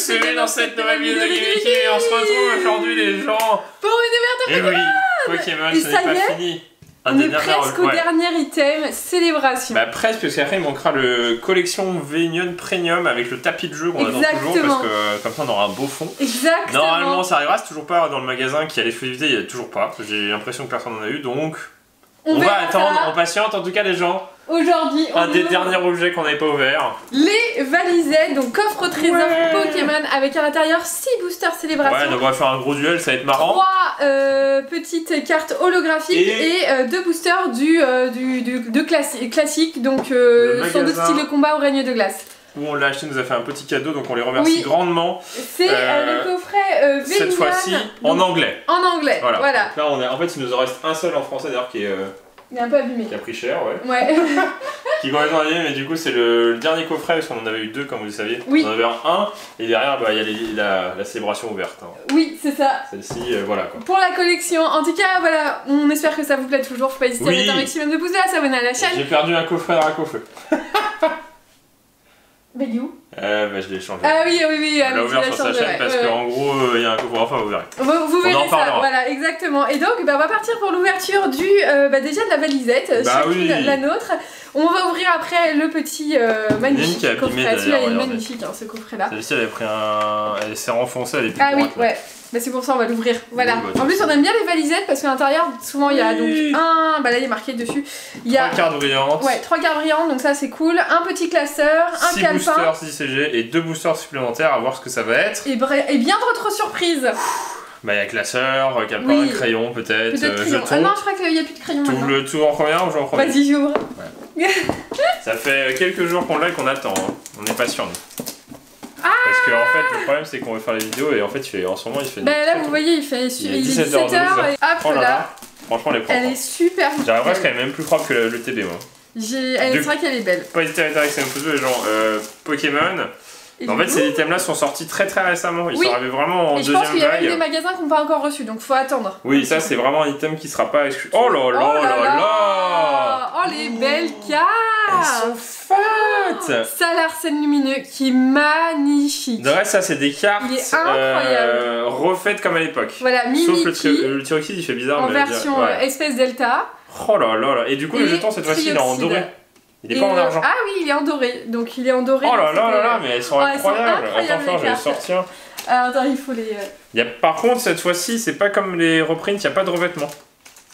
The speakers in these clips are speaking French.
suivez dans cette nouvelle vidéo de Geeky et on se retrouve aujourd'hui les gens pour une et ouverture oui, Pokémon, ce n'est pas fini. On est presque au dernier item, célébration. Bah presque, parce qu'après il manquera le collection Veinion Premium avec le tapis de jeu qu'on attend toujours parce que comme ça on aura un beau fond. Exactement. Normalement ça arrivera, c'est toujours pas dans le magasin qui a l'exclusivité, il y a toujours pas. J'ai l'impression que personne n'en a eu donc on va attendre, on patiente en tout cas les gens. Aujourd'hui, un des derniers objets qu'on n'avait pas ouvert. Les valisettes, donc coffre au trésor Pokémon avec à l'intérieur 6 boosters célébration. Ouais, donc on va faire un gros duel, ça va être marrant. 3 petites cartes holographiques et 2 boosters classique, donc sans doute style de combat au règne de glace. Où on l'a acheté, nous a fait un petit cadeau, donc on les remercie grandement. C'est le coffret Veinion. Cette fois-ci en anglais. En anglais, voilà. Donc là, en fait, il nous en reste un seul en français d'ailleurs qui est. Il est un peu abîmé. Qui a pris cher, ouais. Qui est complètement abîmé, mais du coup, c'est le dernier coffret parce qu'on en avait eu 2, comme vous le saviez. Oui. On en avait un, et derrière, bah, il y a la célébration ouverte. Hein. Oui, c'est ça. Celle-ci, voilà quoi. Pour la collection, en tout cas, voilà, on espère que ça vous plaît toujours. Faut pas hésiter à mettre un maximum de pouces vers, s'abonner à la chaîne. J'ai perdu un coffret dans la coffre. Mais il est où? Bah, je l'ai changé. Ah oui, on l'a ouvert sur sa chaîne parce qu'en gros, il y a un coffret, enfin vous verrez. Vous verrez ça, voilà, exactement. Et donc, bah, on va partir pour l'ouverture du, déjà de la valisette, la nôtre. On va ouvrir après le petit magnifique coffret. Celui-là, il est magnifique, hein, ce coffret-là. Celle-ci, elle a pris elle s'est renfoncée, elle est plus droite. Ah oui, ouais. Bah c'est pour ça on va l'ouvrir. Voilà. Oui, bah, en plus on aime bien les valisettes parce qu'à l'intérieur souvent il y a donc bah là il est marqué dessus. Il y a 3 cartes brillantes. Ouais, 3 cartes brillantes donc ça c'est cool. Un petit classeur, un calepin. 6 boosters 6 CG et 2 boosters supplémentaires à voir ce que ça va être. Et bien d'autres surprises. Bah il y a classeur, calepin, crayon peut-être, jeton. Ah non je crois qu'il n'y a plus de crayon. Tu ouvres le tout en première ou j'en premier? Vas-y j'ouvre. Ouais. Ça fait quelques jours qu'on l'a et qu'on attend. Hein. On n'est pas sûr nous. Parce que en fait le problème c'est qu'on veut faire les vidéos et en fait en ce moment il fait. Bah là vous voyez il est 17h et hop là. Franchement elle est propre. Elle est super. J'arrive presque qu'elle est même plus propre que le TB moi. C'est vrai qu'elle est belle. Pas hésiter à mettre avec ses pouces bleus les gens. Pokémon. En fait ces items là sont sortis très récemment. Ils sont arrivés vraiment en deuxième vague. Je pense qu'il y a même des magasins qui n'ont pas encore reçu donc faut attendre. Oui ça c'est vraiment un item qui sera pas exclu. Oh là là. Oh les belles cartes. Elles sont fat. Salarsène lumineux qui est magnifique. De reste ça c'est des cartes refaites comme à l'époque. Voilà, Sauf le Tyroxide il fait bizarre. En version espèce delta. Oh là là. Et du coup le jeton cette fois-ci il est en doré. Il est pas en argent. Ah oui il est en doré. Donc il est en doré. Oh là là mais elles sont incroyables. Attends je vais les sortir. Attends il faut les... Par contre cette fois-ci c'est pas comme les reprints, il n'y a pas de revêtement.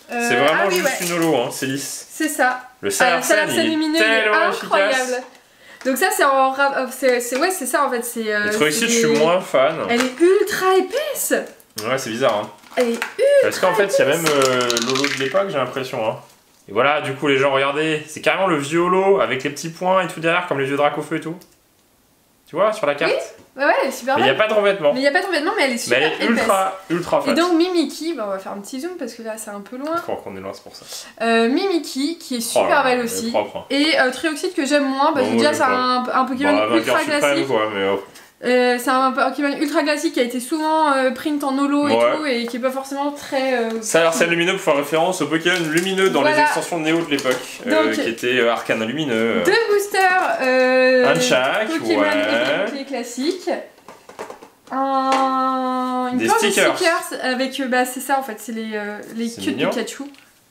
C'est vraiment juste une holo, hein, c'est lisse. C'est ça. Le Salarsène lumineux est incroyable. Donc ça c'est en... c'est ça en fait. Le Tyroxide je suis moins fan. Elle est ultra épaisse. Ouais c'est bizarre hein. Elle est ultra Parce qu'en fait il y a même l'holo de l'époque j'ai l'impression hein. Et voilà du coup les gens regardez, c'est carrément le vieux holo avec les petits points et tout derrière comme les vieux Dracofeu et tout. Tu vois sur la carte? Oui, ouais, elle est super belle. Mais il n'y a pas de revêtement. Mais elle est super épaisse. ultra fat. Et donc Mimikyu, on va faire un petit zoom parce que là c'est un peu loin. Je crois qu'on est loin, c'est pour ça. Mimikyu qui est super belle aussi. Propre, hein. Et Trioxide que j'aime moins parce que déjà c'est un Pokémon ultra classique. C'est un Pokémon ultra classique qui a été souvent print en holo et tout et qui est pas forcément très... Salarsène lumineux pour faire référence au Pokémon lumineux dans les extensions de Néo de l'époque qui était Arcana lumineux. 2 boosters un de chaque, Pokémon et classique. Une planche de stickers avec... c'est ça en fait, c'est les queues de Pikachu.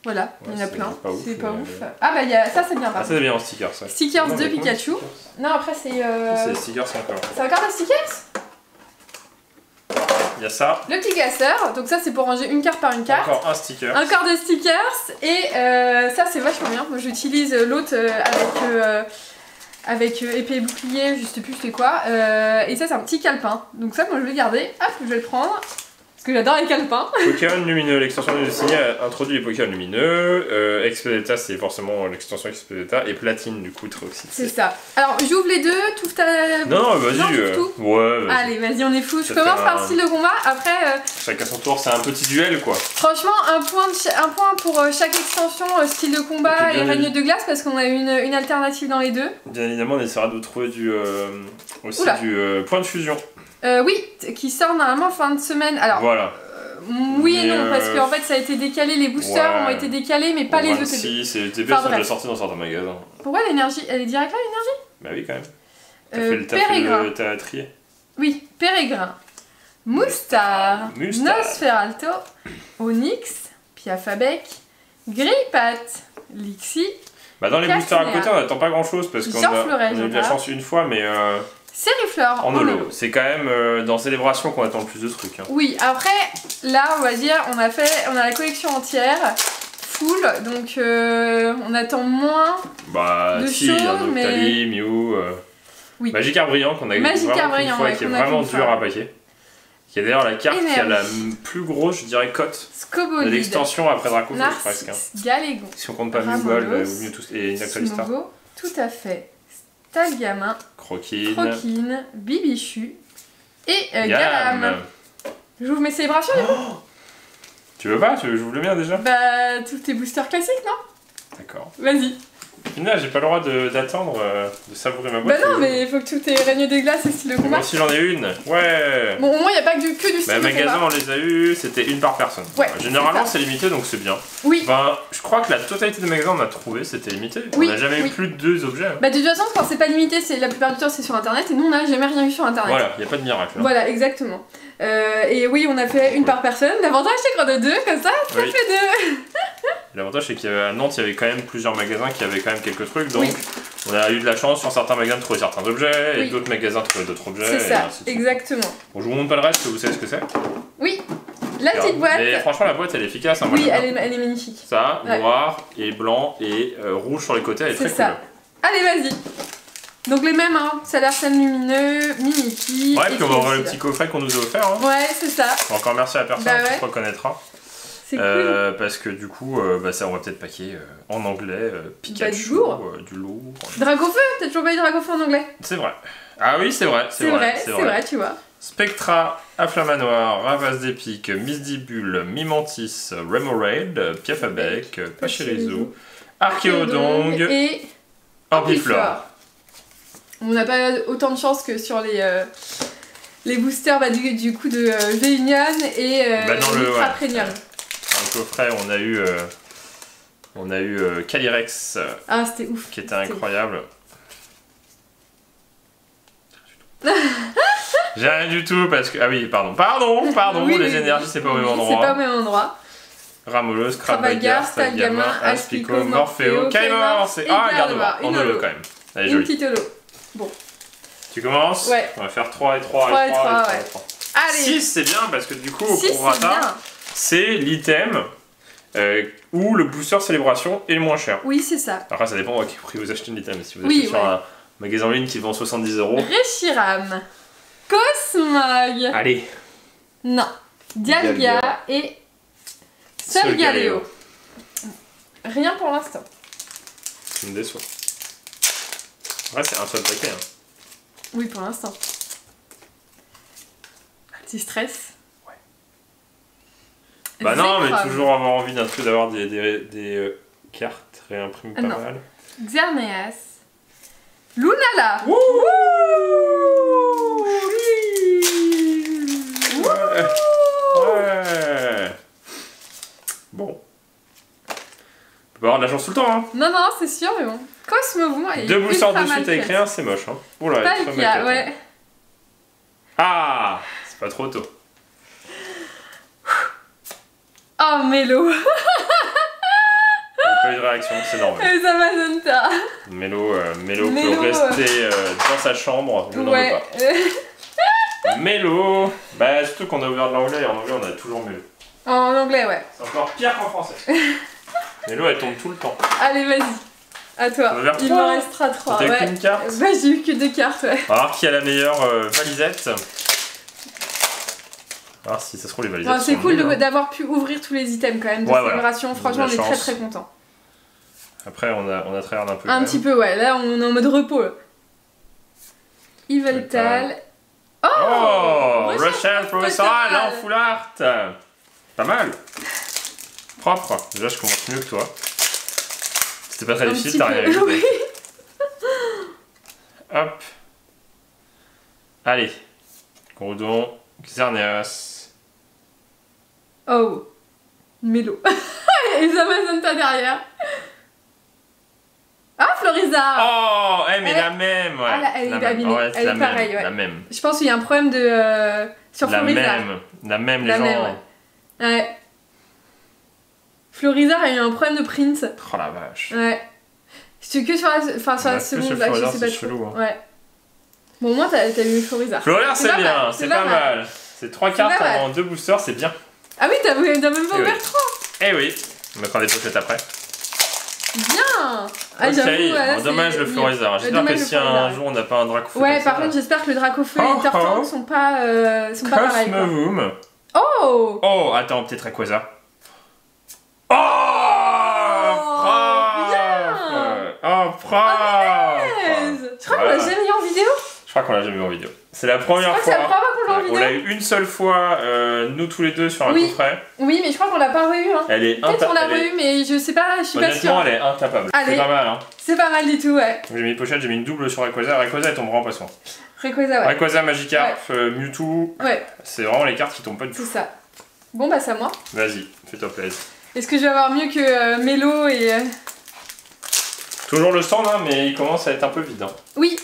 Voilà, il y en a plein, c'est pas ouf. Ah bah ça c'est bien. Ah ça c'est bien en stickers ça. Stickers de Pikachu. Non après c'est... C'est les stickers encore. C'est encore des stickers? Il y a ça. Le petit classeur, donc ça c'est pour ranger une carte par une carte. Encore un sticker. Encore des stickers et ça c'est vachement bien. Moi j'utilise l'autre avec épée et bouclier, je sais plus c'est quoi. Et ça c'est un petit calepin. Donc ça moi je vais le garder, hop je vais le prendre. Parce que j'adore les calepins. Pokémon lumineux, l'extension de Signé a introduit les Pokémon lumineux. Expedeta, c'est forcément l'extension Expedeta. Et Platine, du coup, Trioxide. C'est ça. Alors, j'ouvre les deux, tout ta... Non, vas-y. Ouais, vas-y. Allez, vas-y, on est fou. Je commence par style de combat, après... Chacun son tour, c'est un petit duel, quoi. Franchement, un point pour chaque extension style de combat et règne de glace, parce qu'on a une alternative dans les deux. Bien évidemment, on essaiera de trouver du point de fusion. Oui, qui sort normalement fin de semaine. Alors, voilà. Oui et non, parce qu'en fait ça a été décalé, les boosters ont été décalés, mais pas les ETB. Si, c'est ETB, sont déjà sortis dans certains magasins. Pourquoi l'énergie? Elle est direct là, l'énergie? Bah oui, quand même. T'as trié. Oui, Pérégrin. Moustar. Nosferalto. Onyx. Piafabec. Greypat. Lixie. Bah dans les boosters à côté, on n'attend pas grand chose parce qu'on a eu de la chance une fois, mais. Sériflore en holo. C'est quand même dans Célébration qu'on attend le plus de trucs. Hein. Oui, après, là, on va dire, on a la collection entière, full, donc on attend moins de choses, mais... Mew, oui. Magikarp Brillant qu'on a eu vraiment une fois, qui est vraiment dur à paquer. Qui est d'ailleurs la carte qui a la plus grosse, je dirais, cote de l'extension après Dracofeu, presque. Galégon. Si on compte pas Mewgol, Mewtwo et Nactalistar. Tout à fait. Stalgamin, Croquine, Bibichu et Galam. J'ouvre mes célébrations du coup. Tu veux pas? J'ouvre le mien déjà? Bah, tous tes boosters classiques, non? D'accord. Vas-y. Là, j'ai pas le droit d'attendre de savourer ma boîte. Bah non, mais il faut que tout ait règne des glaces et style de combat. Moi aussi j'en ai une. Ouais. Bon, au moins, il n'y a pas que du style de combat. Magasin, on les a eu, c'était une par personne. Ouais. Généralement, c'est limité, donc c'est bien. Oui. Enfin, je crois que la totalité des magasins on a trouvé, c'était limité. Oui. On n'a jamais eu plus de 2 objets. Bah, de toute façon, quand c'est pas limité, la plupart du temps, c'est sur internet. Et nous, on n'a jamais rien vu sur internet. Voilà, il n'y a pas de miracle. Hein. Voilà, exactement. Et oui, on a fait une par personne. L'avantage, c'est qu'on a 2, comme ça fait 2. L'avantage, c'est qu'à Nantes, il y avait quand même plusieurs magasins qui avaient quand même quelques trucs. Donc, on a eu de la chance sur certains magasins de trouver certains objets et d'autres magasins de trouver d'autres objets. C'est ça, exactement. Bon, je vous montre pas le reste, vous savez ce que c'est. Oui, la petite boîte. Mais franchement, la boîte, elle est efficace. Hein, oui, elle est magnifique. Ça, noir et blanc et rouge sur les côtés, elle est très cool. Allez, vas-y. Donc les mêmes, hein. Salarsem lumineux, Mimikyu. Ouais, puis on va voir le petit coffret qu'on nous a offert. Hein. Ouais, c'est ça. Encore merci à la personne qui se reconnaîtra. C'est cool. Parce que du coup, ça, on va peut-être paquer en anglais Pikachu, du lourd. Dracofeu, t'as toujours pas eu Dracofeu en anglais? C'est vrai. Ah oui, c'est vrai. C'est vrai, tu vois. Spectra, Afflamanoir, Ravage d'Épique, Misdibule, Mimantis, Remoraid, Piafabec, Pachirisu, Archéodongue et Ambiflore. On n'a pas autant de chance que sur les boosters du coup de Véunion et Ultra Premium. Dans le coffret, on a eu Calyrex. Ah, c'était ouf. Qui était incroyable. J'ai rien du tout parce que. Ah oui, pardon, oui, les énergies, c'est pas au même endroit. C'est pas au même endroit. Ramolos, Krabagar, Stalgamin, Aspico, Morpheo, Kaimor. Ah, garde-moi, en holo quand même. Allez, une petite holo. Bon. Tu commences? Ouais. On va faire 3 et 3 et 3 et 3. Allez. 6, c'est bien parce que du coup, au prorata, c'est l'item où le booster célébration est le moins cher. Oui, c'est ça. Après, ça dépend à quel prix vous achetez l'item. Si vous achetez sur un magasin en ligne qui vend 70 €. Reshiram, Cosmog. Allez. Non. Dialga et Solgaleo. Rien pour l'instant. Tu me déçois. Ouais, c'est un seul paquet. Hein. Oui, pour l'instant. Petit stress. Ouais. Bah non, mais toujours avoir envie d'un truc, d'avoir des cartes réimprimées pas mal. Xerneas. Lunala. Wouh. Ouais. Bon. On peut avoir de la chance tout le temps, hein. Non, c'est sûr, mais bon. Cosmovon est 2 boosters de suite avec rien, c'est moche, hein. Oula, ouais. Ah, c'est pas trop tôt. Oh, Mélo. Pas eu de réaction, c'est normal. Amazonta. Mélo peut rester dans sa chambre, je n'en veux pas. Mélo. Bah, surtout qu'on a ouvert de l'anglais, et en anglais, on a toujours Mélo. En anglais, ouais. C'est encore pire qu'en français. Mélo, elle tombe tout le temps. Allez, vas-y. À toi. Il m'en restera 3. T'as eu qu'une carte? Bah, j'ai eu que 2 cartes, ouais. On va voir qui a la meilleure valisette. On va voir si ça se trouve les valisettes. Bon, c'est cool d'avoir pu ouvrir tous les items quand même de célébration. Franchement, on est très très contents. Après, on a tryhard un peu. Un petit peu, ouais. Là, on est en mode repos. Yveltal. Oh, Rochelle Professoral en full art. Pas mal. Propre. Déjà, je commence mieux que toi. C'était pas très difficile, t'as rien vu. Oui. Hop. Allez. Groudon, Xerneas. Oh. Mélo. Et Amazonta derrière. Ah, Florizarre. Oh, mais la même, ouais. Ah, elle est abîmée, elle est pareille, ouais. La même. Je pense qu'il y a un problème de... sur Florizarre. La même, les gens... Ouais. Florizarre a eu un problème de print. Oh la vache. Ouais. C'est que sur la, sur la seconde vague, je sais pas trop. Chelou, hein. Ouais. Bon, au moins t'as eu Florizarre. Florizarre, c'est bien, c'est pas mal. C'est 3 cartes en 2 boosters, c'est bien. Ah oui, t'as même pas ouvert 3. Eh oui. On mettra des pochettes après. Bien. Ah, ok, dommage le Florizarre. J'espère que si un jour on n'a pas un Dracofeu. Ouais, par contre, j'espère que le Dracofeu et les Tortank sont pas pareils. Cosmovoom. Oh. Oh, attends, peut-être Rayquaza. Oh, Je crois qu'on l'a jamais eu en vidéo. Je crois qu'on l'a jamais eu en vidéo. C'est la première fois. C'est la première fois qu'on l'a en vidéo. On l'a eu une seule fois, nous tous les deux sur un coffret. Oui, mais je crois qu'on l'a pas re-eu. Hein. Peut-être qu'on l'a re-eu, mais je sais pas, je suis pas sûre. Honnêtement, elle est incapable. C'est pas mal, hein. C'est pas mal du tout, ouais. J'ai mis une pochette, j'ai mis une double sur Rayquaza. Rayquaza, elle tombera en passant. Rayquaza, ouais. Rayquaza, Magikarp, Mewtwo. Ouais. C'est vraiment les cartes qui tombent pas du tout. C'est ça. Bon, bah, c'est à moi. Vas-y, fais-toi plaisir. Est-ce que je vais avoir mieux que Mélo et... Toujours le stand, hein, mais il commence à être un peu vide. Hein. Oui.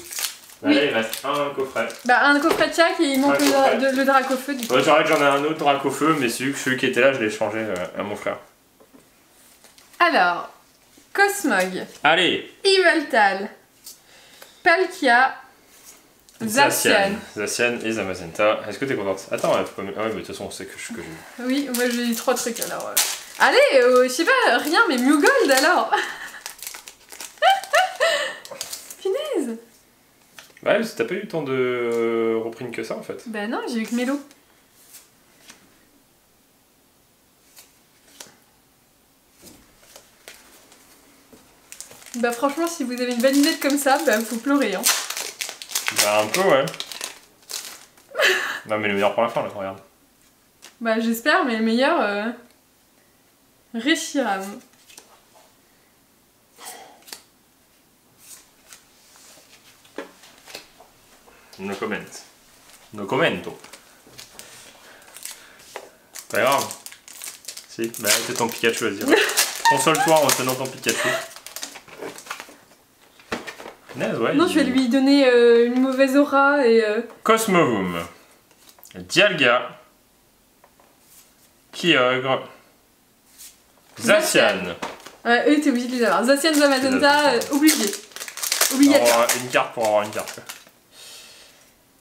Allez, il reste un coffret. Bah, un coffret de chaque et il manque le Dracofeu du coup. Ouais, j'en ai un autre Dracofeu, mais celui qui était là, je l'ai changé à mon frère. Alors, Cosmog. Allez. Yveltal. Palkia. Zacian. Zacian et Zamazenta. Est-ce que t'es contente? Attends, faut pas... Ah ouais, mais de toute façon, on sait que j'ai vu. Oui, moi j'ai eu 3 trucs alors. Allez, je sais pas, rien, mais Mewgold alors. Punaise. Ouais, parce que t'as pas eu tant de reprint que ça en fait. Bah non, j'ai eu que Mélo. Bah franchement, si vous avez une valinette comme ça, bah faut pleurer hein. Bah un peu ouais. Non mais le meilleur pour la fin là, regarde. Bah j'espère, mais le meilleur... Reshiram. No comment. No commento. Pas grave. Si, bah c'est ton Pikachu à dire. Console-toi en tenant ton Pikachu. Ouais, non, je vais lui donner une mauvaise aura et... Cosmovoom. Dialga. Kyogre. Zacian. Ouais, eux t'es obligé de les avoir. Zacian, Zamazenta, obligé. Obligatoire. Une carte pour avoir une carte.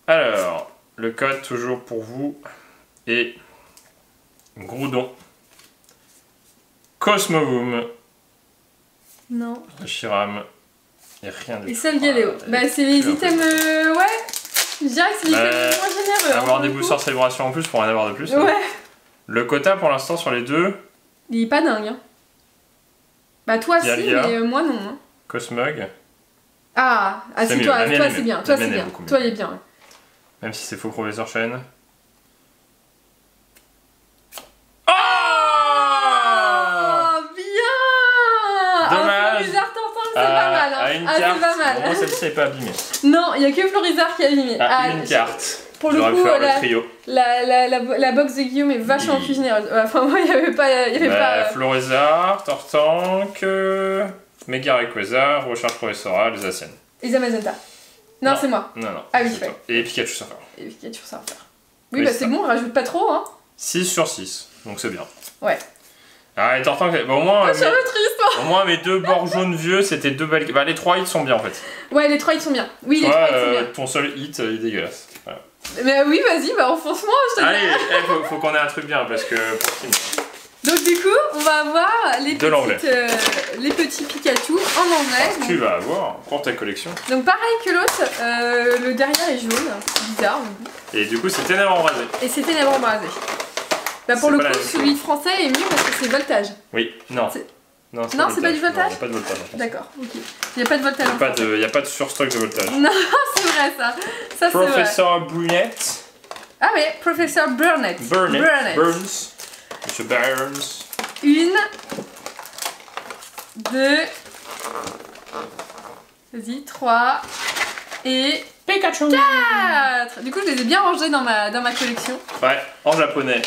Alors, le code toujours pour vous est Groudon. Cosmovoom. Non. Reshiram. Et rien de... Et Solgaleo. Bah c'est les items... ouais. Je dirais que c'est les items les moins généreux. Avoir des boosters célébration en plus pour en avoir de plus. Ouais. Le quota pour l'instant sur les deux... Il est pas dingue. Hein. Bah toi si, mais moi non. Hein. Cosmog. Ah si, toi c'est bien. Toi c'est bien. Toi il est bien. Ouais. Même si c'est faux professeur Chen. Oh bien. Dommage. C'est pas mal. Hein. C'est pas mal. Bon, celle-ci n'est pas abîmée. Non, il n'y a que Florizarre qui est abîmé. Une carte. Pour le coup, la box de Guillaume est vachement plus généreuse. Enfin, moi, il n'y avait pas. Florizarre, Tortank, Mega Rayquaza, Recharge Professoral, Zacian. Et Zamazenta. Non, c'est moi. Non. Ah oui, ouais. Et Pikachu Surfer. Oui, bah c'est bon, on rajoute pas trop, hein. 6 sur 6, donc c'est bien. Ouais. Ah, et Tortank, bah, au moins. Triste, au moins, mes 2 bords jaunes vieux, c'était 2 belles. Bah, les 3 hits sont bien en fait. Ouais, les 3 hits sont bien. Oui, les 3 hits sont bien. Ton seul hit, il est dégueulasse. Voilà. Mais oui, vas-y, bah enfonce-moi, je te dis. Allez, faut qu'on ait un truc bien parce que. Donc, du coup, on va avoir les petits Pikachu en anglais. Tu vas avoir pour ta collection. Donc, pareil que l'autre, le derrière est jaune. Bizarre. Et du coup, c'est Ténèbres embrasées. Et c'est Ténèbres embrasées. Bah, pour le coup, celui français est mieux parce que c'est voltage. Oui, non. Non, c'est pas du voltage. Il n'y a pas de voltage. D'accord, ok. Il n'y a pas de voltage. Il n'y a pas de surstock de voltage. Non, c'est vrai ça. Ça c'est vrai. Professeur Brunette. Ah ouais, Professeur Burnett. Burns. Monsieur Burns. 1, 2, vas-y, 3 et Pikachu. 4. Du coup, je les ai bien rangés dans ma collection. Ouais, en japonais.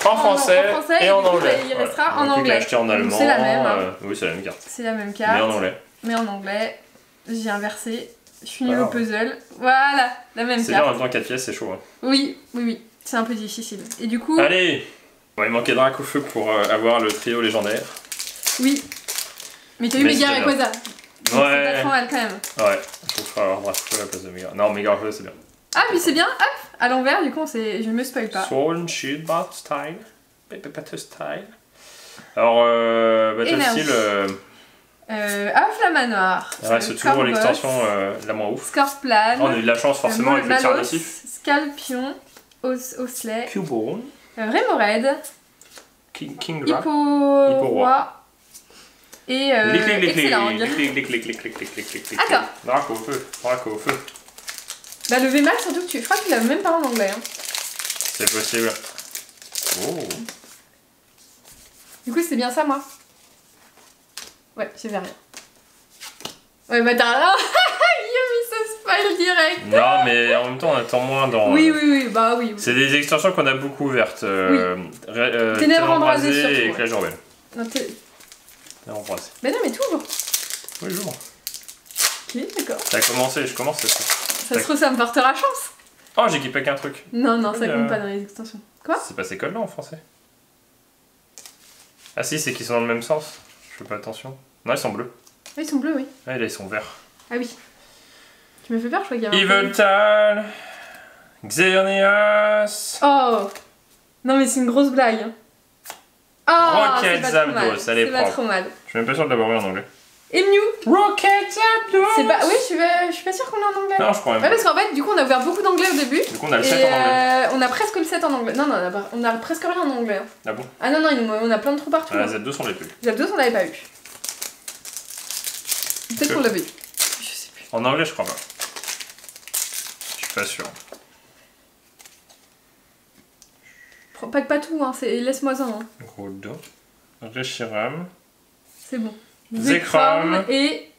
En français et en anglais. Il restera en anglais. Acheté en allemand. C'est la même. Oui, c'est la même carte. C'est la même carte. Mais en anglais. Mais en anglais. J'ai inversé. Je suis nulle au puzzle. Voilà, la même carte. C'est bien, en même temps 4 pièces, c'est chaud. Hein. Oui. C'est un peu difficile. Et du coup... Allez! Bon, il manquait Dracofeu pour avoir le trio légendaire. Oui. Mais t'as eu Méga Rayquaza. Ouais. C'est pas trop mal quand même. Ouais, il faut avoir Dracofeu à la place de Méga. Non, Méga Rayquaza c'est bien. Ah, puis c'est bien, hop, à l'envers, du coup, je me spoil pas. Sword and Shield Battle Style. Battle Style. Alors, Battle Style. Flamanoir. Il reste toujours l'extension la moins ouf. Scorplan. On a eu de la chance forcément avec le tir agressif. Scalpion. Osley. Cubone. Remoraid. King Hippo-Roi. Et excellent. Attends. Dracofeu. Bah le VMAX surtout que je crois qu'il a même pas en anglais. Hein. C'est possible. Oh. Du coup c'est bien ça moi. Ouais, j'ai fait rien. Ouais bah t'as... Yumi se spoil direct. Non mais en même temps on attend moins dans... Oui, bah oui. C'est des extensions qu'on a beaucoup ouvertes. Ténèbres embrasées surtout. Et Éclat Jorbel. Non, Ténèbres embrasées. Bah non mais t'ouvres. Oui, j'ouvre. Ok, d'accord. Ça a commencé, je commence cette fois. Ça se trouve ça me portera chance. Oh j'ai équipé qu'un truc. Non, ça compte pas dans les extensions. Quoi? C'est pas ces codes là en français. Ah si, c'est qu'ils sont dans le même sens. Je fais pas attention. Non, ils sont bleus. Oui, ils sont bleus, oui. Ouais, là ils sont verts. Ah oui. Tu me fais peur, je crois qu'il y avait Yveltal, Xerneas. Oh. Non mais c'est une grosse blague. Oh, Rocket Zapdos, ça les prend. C'est pas trop mal. Je suis même pas sûr de l'avoir eu en anglais. Et Mew. Rocket Zapdos. C'est pas... Oui, je suis pas sûre qu'on l'a en anglais. Non, je crois même pas. Ouais, parce qu'en fait, du coup, on a ouvert beaucoup d'anglais au début. Du coup, on a le 7 en anglais. On a presque le 7 en anglais. Non, on a presque rien en anglais. Hein. Ah bon? Ah non, on a plein de trous partout. Ah, Z2, on l'avait pas eu. Z2, on l'avait pas eu. Peut-être qu'on l'avait eu. Je sais plus. En anglais, je crois pas. Je suis pas sûr. Pas tout, hein. Laisse-moi-en. Hein. Groudon, Reshiram. C'est bon. Zekrom. Et...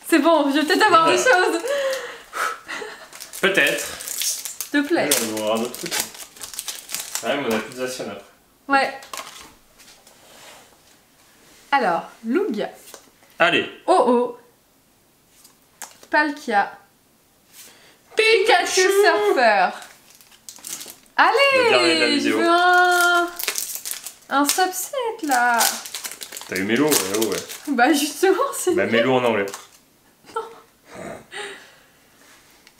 C'est bon, je vais peut-être avoir des choses. Peut-être. S'il te plaît. On va voir d'autres trucs. Ouais, mais on a plus de Zacian après. Ouais. Alors, Lugia. Allez. Oh. Palkia. Pikachu Surfer. Allez, je veux un subset là. T'as eu Mélo, ouais. Bah justement, c'est... Bah Mélo en anglais. Non.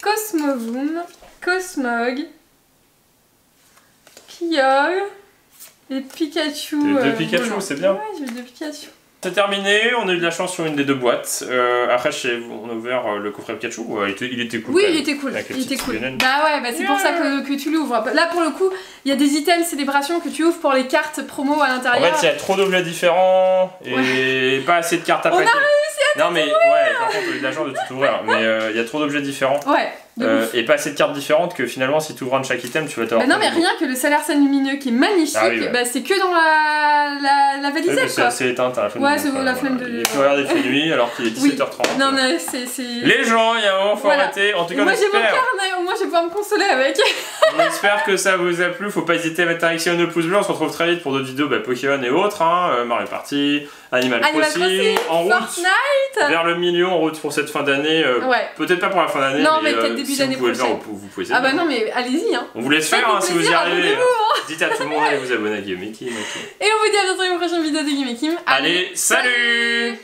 Cosmovoom, Cosmog, Kyogre et Pikachu. Deux Pikachu, c'est bien. Ouais, j'ai 2 Pikachu. C'est terminé, on a eu de la chance sur une des 2 boîtes. Après, on a ouvert le coffret Pikachu. Il était cool. Oui, il était cool. Bah ouais, c'est pour ça que tu l'ouvres. Là, pour le coup, il y a des items célébration que tu ouvres pour les cartes promo à l'intérieur. En fait, il y a trop d'objets différents et pas assez de cartes à paquet. On a réussi à Non, mais ouais, par contre, on a eu de la chance de tout ouvrir. Mais il y a trop d'objets différents. Ouais. Et pas assez de cartes différentes que finalement, si tu ouvres un de chaque item, tu vas t'avoir. Bah non, mais rien que le salaire lumineux qui est magnifique, bah c'est que dans la valisette quoi. C'est éteinte à la fin de c'est la flemme de. Il est plus regardé, il fait nuit alors qu'il est 17h30. Non, mais c'est. Les gens, il y a un moment, faut arrêter. En tout cas, moi j'ai mon carnet, au moins je vais pouvoir me consoler avec. On espère que ça vous a plu. Faut pas hésiter à mettre un like et le pouce bleu. On se retrouve très vite pour d'autres vidéos Pokémon et autres. Mario Party, Animal Crossing, en route Fortnite. vers le milieu, en route pour cette fin d'année. Peut-être pas pour la fin d'année. Non, mais peut-être début d'année prochaine. Vous pouvez essayer. Ah bah non, mais allez-y. Hein. On vous laisse faire si vous y arrivez. Dites à tout le monde d'aller vous abonner à Guillaume et Kim. Et on vous dit à bientôt dans une prochaine vidéo de Guillaume et Kim. Allez, salut!